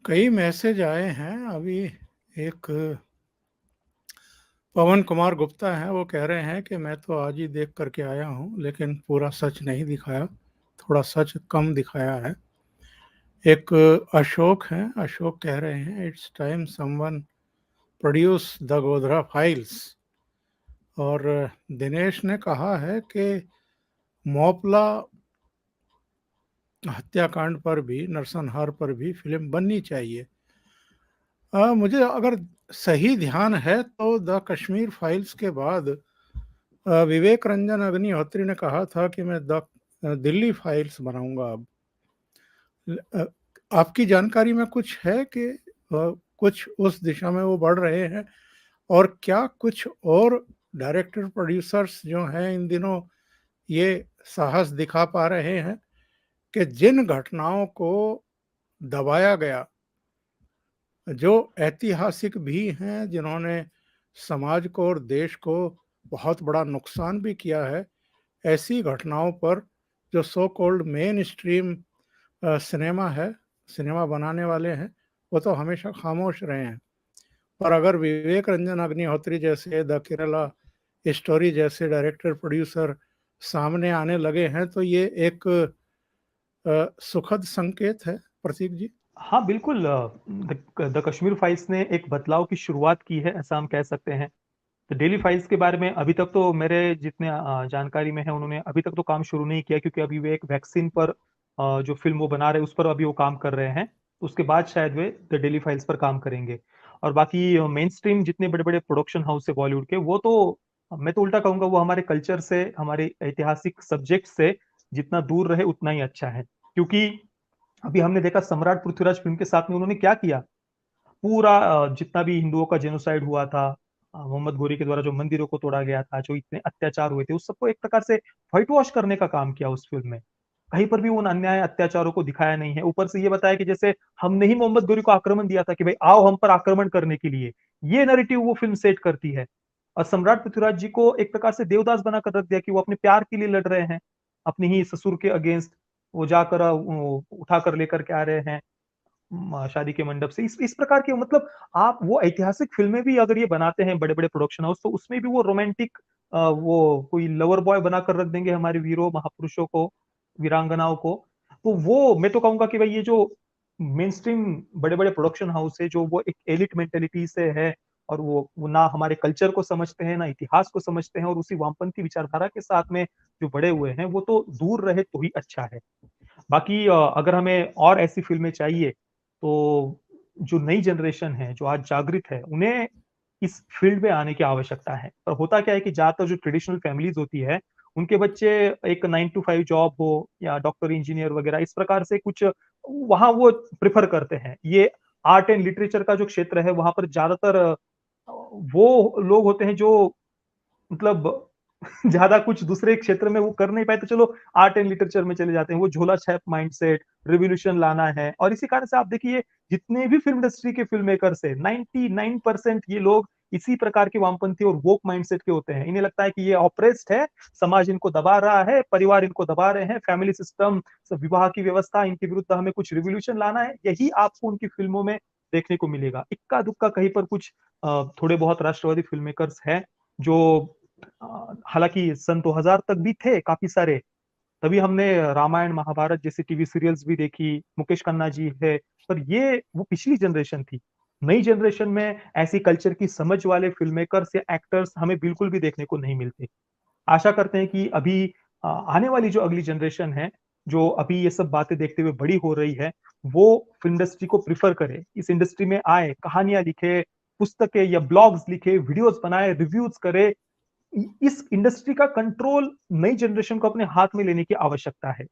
कई मैसेज आए हैं अभी। एक पवन कुमार गुप्ता हैं, वो कह रहे हैं कि मैं तो आज ही देख करके आया हूं, लेकिन पूरा सच नहीं दिखाया, थोड़ा सच कम दिखाया है। एक अशोक हैं, अशोक कह रहे हैं it's time someone produce the Godhra files. और दिनेश ने कहा है कि मोपला हत्याकांड पर भी, नरसंहार पर भी फिल्म बननी चाहिए। मुझे अगर सही ध्यान है तो द कश्मीर फाइल्स के बाद विवेक रंजन अग्निहोत्री ने कहा था कि मैं द दिल्ली फाइल्स बनाऊंगा अब। अ, आपकी जानकारी में कुछ है कि कुछ उस दिशा में वो बढ़ रहे हैं? और क्या कुछ और डायरेक्टर प्रोड्यूसर्स जो हैं इन दिनों ये साहस दिखा पा रहे हैं कि जिन घटनाओं को दबाया गया, जो ऐतिहासिक भी हैं, जिन्होंने समाज को और देश को बहुत बड़ा नुकसान भी किया है, ऐसी घटनाओं पर जो so called main stream cinema है, सिनेमा बनाने वाले हैं, वो तो हमेशा खामोश रहे हैं। पर अगर विवेक रंजन अग्निहोत्री जैसे, द केरला स्टोरी जैसे डायरेक्टर प्रोड्यूसर सामने आने लगे हैं तो ये एक सुखद संकेत है, प्रतीक जी। हाँ, बिल्कुल। द कश्मीर फाइल्स ने एक बदलाव की शुरुआत की है, ऐसा हम कह सकते हैं। तो डेली फाइल्स के बारे में अभी तक तो मेरे जितने जानकारी में है, उन्होंने अभी तक तो काम शुरू नहीं किया, क्योंकि अभी वे एक वैक्सीन पर जो फ़िल्म वो बना रहे हैं, उस पर अभी वो काम कर रहे हैं। उसके बाद शायद वे द डेली फाइल्स पर काम करेंगे। और बाकी मेनस्ट्रीम जितने बड़े-बड़े प्रोडक्शन हाउस है बॉलीवुड के, वो तो मैं तो उल्टा कहूँगा, वो हमारे कल्चर से, हमारे ऐतिहासिक सब्जेक्ट से जितना दूर रहे उतना ही अच्छा है। क्योंकि अभी हमने देखा सम्राट पृथ्वीराज फ़िल्म के साथ में उन्होंने क्या किया? पूरा जितना भी हिंदुओं का जेनोसाइड हुआ था, मोहम्मद घोरी के द्वारा जो मंदिरों को तोड़ा गया था, जो इतने अत्याचार हुए थे, उस सबको एक प्रकार से व्हाइट वॉश करने का काम किया उस फ़िल्म में। कहीं पर भी उन अन्याय अत्याचारों को दिखाया नहीं है। ऊपर से ये बताया कि जैसे हमने ही मोहम्मद घोरी को आक्रमण दिया था कि भाई आओ हम पर आक्रमण करने के लिए। ये नैरेटिव वो फ़िल्म सेट करती है। और सम्राट पृथ्वीराज जी को एक प्रकार से देवदास बनाकर रख दिया कि वो अपने प्यार के लिए लड़ रहे हैं, अपनी ही ससुर के अगेंस्ट। वो जाकर उठाकर लेकर के आ रहे हैं शादी के मंडप से। इस प्रकार के, मतलब आप वो ऐतिहासिक फ़िल्में भी अगर ये बनाते हैं बड़े-बड़े प्रोडक्शन हाउस, तो उसमें भी वो रोमांटिक वो कोई लवर बॉय बनाकर रख देंगे हमारे वीरों, महापुरुषों को, वीरांगनाओं को। तो वो मैं तो कहूँगा कि भाई ये जो मेनस्ट्रीम बड़े-बड़े प्रोडक्शन हाउस है, जो वो एक एलिट मेंटालिटी से है, और वो ना हमारे कल्चर को समझते हैं, ना इतिहास को समझते हैं, और उसी वामपंथी विचारधारा के साथ में जो बड़े हुए हैं, वो तो दूर रहे तो ही अच्छा है। बाकी अगर हमें और ऐसी फ़िल्में चाहिए, तो जो नई जनरेशन है, जो आज जागृत है, उन्हें इस फ़ील्ड में आने की आवश्यकता है। पर होता क्या है कि ज़्यादातर जो ट्रेडिशनल फ़ैमिलीज़ होती है, उनके बच्चे एक 9 टू 5 जॉब हो या डॉक्टर, इंजीनियर वगैरह इस प्रकार से कुछ वहाँ वो प्रेफ़र करते हैं। ये आर्ट एंड लिटरेचर का जो क्षेत्र है, वहाँ पर ज़्यादातर वो लोग होते हैं जो, मतलब ज़्यादा कुछ दूसरे क्षेत्र में वो कर नहीं पाए, तो चलो आर्ट एंड लिटरेचर में चले जाते हैं। वो झोला छाप माइंडसेट, रिवॉल्यूशन लाना है, और इसी कारण से आप देखिए जितने भी फ़िल्म इंडस्ट्री के फ़िल्म मेकर्स हैं, 99% ये लोग इसी प्रकार के वामपंथी और वोक माइंडसेट के होते हैं। इन्हें लगता है कि ये ऑप्रेस्ड है, समाज इनको दबा रहा है, परिवार इनको दबा रहे हैं, फैमिली सिस्टम, विवाह की व्यवस्था, इनके विरुद्ध हमें कुछ रिवॉल्यूशन लाना है। यही आपको उनकी फ़िल्मों में देखने को मिलेगा। इक्का-दुक्का कहीं पर कुछ थोड़े बहुत राष्ट्रवादी फ़िल्म मेकर्स हैं, जो हालाँकि सन 2000 तक भी थे काफ़ी सारे। तभी हमने रामायण, महाभारत जैसी टीवी सीरियल्स भी देखी, मुकेश खन्ना जी है, पर ये वो पिछली जनरेशन थी। नई जनरेशन में ऐसी कल्चर की समझ वाले फ़िल्म मेकर्स या एक्टर्स हमें बिल्कुल भी देखने को नहीं मिलते। आशा करते हैं कि अभी आने वाली जो अगली जनरेशन है, जो अभी ये सब बातें देखते हुए बड़ी हो रही है, वो फ़िल्म इंडस्ट्री को प्रेफ़र करे, इस इंडस्ट्री में आए, कहानियाँ लिखे, पुस्तकें या ब्लॉग्स लिखे, वीडियोज़ बनाए, रिव्यूज़ करे। इस इंडस्ट्री का कंट्रोल नई जनरेशन को अपने हाथ में लेने की आवश्यकता है।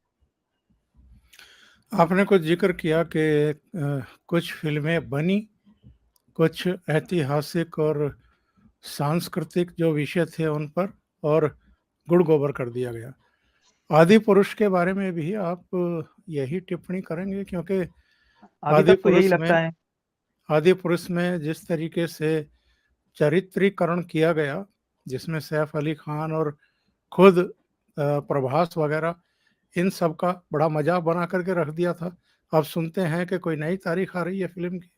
आपने कुछ जिक्र किया कि कुछ फिल्में बनी, कुछ ऐतिहासिक और सांस्कृतिक जो विषय थे उन पर, और गुड़ गोबर कर दिया गया। आदि पुरुष के बारे में भी आप यही टिप्पणी करेंगे? क्योंकि अभी आदि तक तो यही पुरुष में लगता है। आदि पुरुष में जिस तरीके से चरित्रीकरण किया गया, जिसमें सैफ अली खान और खुद प्रभास वगैरह, इन सब का बड़ा मजाक बना करके रख दिया था। अब सुनते हैं कि कोई नई तारीख आ रही है फ़िल्म की?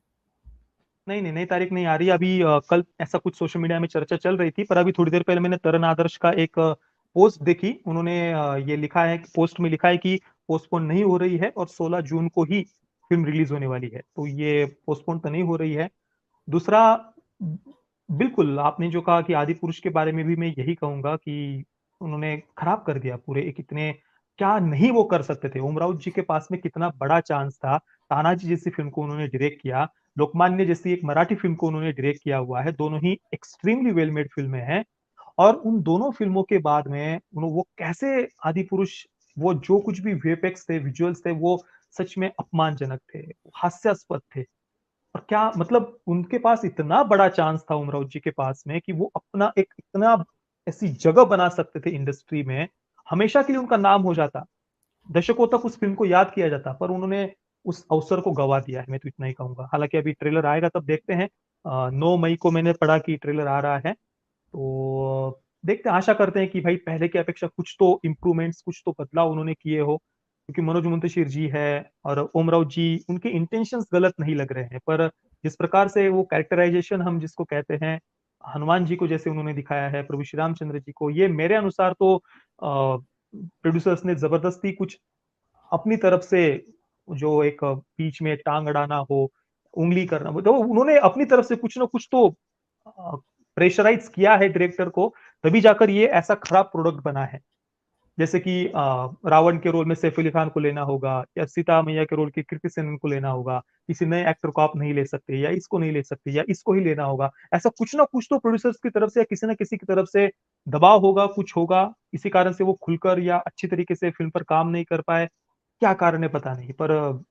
नहीं, नहीं, नई तारीख नहीं आ रही। अभी कल ऐसा कुछ सोशल मीडिया में चर्चा चल रही थी, पर अभी थोड़ी देर पहले मैंने तरण आदर्श का एक पोस्ट देखी। उन्होंने ये लिखा है कि पोस्ट में लिखा है कि पोस्टपोन नहीं हो रही है और 16 जून को ही फ़िल्म रिलीज़ होने वाली है। तो ये पोस्टपोन तो नहीं हो रही है। दूसरा, बिल्कुल, आपने जो कहा कि आदिपुरुष के बारे में भी मैं यही कहूँगा कि उन्होंने खराब कर दिया पूरे एक इतने क्या नहीं वो कर सकते थे। ओमराव जी के पास में कितना बड़ा चांस था। तानाजी जैसी फ़िल्म को उन्होंने डायरेक्ट किया। लोकमान्य जैसी एक मराठी फ़िल्म को उन्होंने डायरेक्ट किया हुआ है। दोनों ही एक्सट्रीमली वेल मेड फ़िल्में हैं और उन दोनों फ़िल्मों के बाद में वो कैसे आदिपुरुष वो जो कुछ भी वीएफएक्स थे, विजुअल्स थे, वो सच में अपमानजनक थे, हास्यास्पद थे। और क्या मतलब उनके पास इतना बड़ा चांस था उमराव जी के पास में कि वो अपना एक इतना ऐसी जगह बना सकते थे इंडस्ट्री में, हमेशा के लिए उनका नाम हो जाता। दशकों तक उस फ़िल्म को याद किया जाता, पर उन्होंने उस अवसर को गँवा दिया है, मैं तो इतना ही कहूँगा। हालाँकि अभी ट्रेलर आएगा तब देखते हैं। 9 मई को मैंने पढ़ा कि ट्रेलर आ रहा है, तो देखते हैं, आशा करते हैं कि भाई पहले की अपेक्षा कुछ तो इम्प्रूवमेंट्स, कुछ तो बदलाव उन्होंने किए हो। क्योंकि मनोज मुंतशिर जी है और ओमराव जी, उनके इंटेंशंस गलत नहीं लग रहे हैं, पर जिस प्रकार से वो कैरेक्टराइज़ेशन हम जिसको कहते हैं, हनुमान जी को जैसे उन्होंने दिखाया है, प्रभु श्री रामचंद्र जी को, ये मेरे अनुसार तो प्रोड्यूसर्स ने ज़बरदस्ती कुछ अपनी तरफ से जो एक बीच में टाँग अड़ाना हो, उँगली करना हो, तो उन्होंने अपनी तरफ से कुछ न कुछ तो प्रेशराइज़ किया है डायरेक्टर को, तभी जाकर ये ऐसा खराब प्रोडक्ट बना है। जैसे कि रावण के रोल में सैफ अली खान को लेना होगा या सीता मैया के रोल के कृति सेनन को लेना होगा, किसी नए एक्टर को आप नहीं ले सकते या इसको नहीं ले सकते या इसको ही लेना होगा। ऐसा कुछ ना कुछ तो प्रोड्यूसर्स की तरफ से या किसी न किसी की तरफ से दबाव होगा, कुछ होगा, इसी कारण से वो खुलकर या अच्छी तरीके से फ़िल्म पर काम नहीं कर पाए। क्या कारण है पता नहीं, पर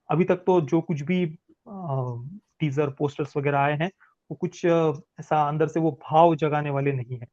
अभी तक तो जो कुछ भी टीज़र, पोस्टर्स वगैरह आए हैं, वो कुछ ऐसा अंदर से वो भाव जगाने वाले नहीं हैं।